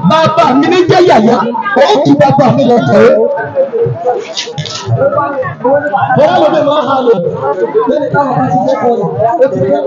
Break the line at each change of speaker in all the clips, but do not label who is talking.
Bàbá mi ní jẹ́ yàyà, ó tún bàbá mi lọ tẹ̀wé. Bọ́lá ló dé máa ń halò, lẹ́ni táwọn bá ti jẹ́ kọ́ọ̀lù, ó ti dé.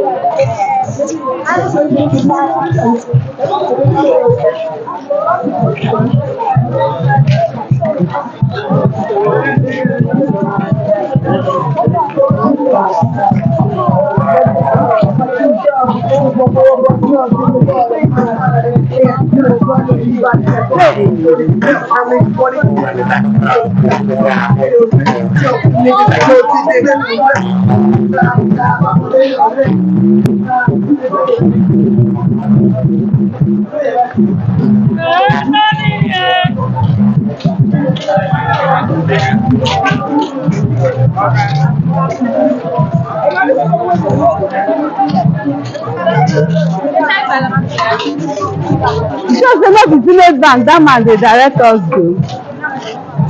Just not the village bank that man dey direct us go.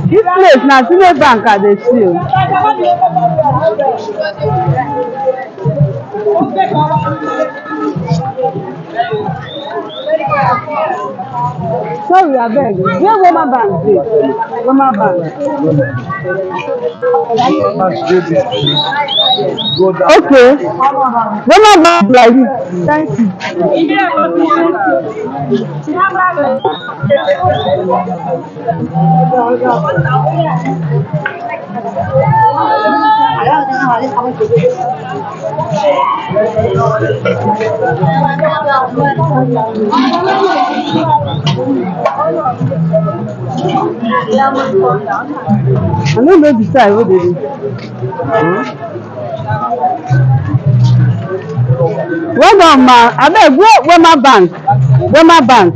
This place na village bank I dey see. Sorry, abeg. Where Wema Bank dey? Wema Bank. Okay. Wema Bank like this. Thank you. I no know the side wey dey do. Well done, ma. Abeg, where Wema Bank? Wema Bank.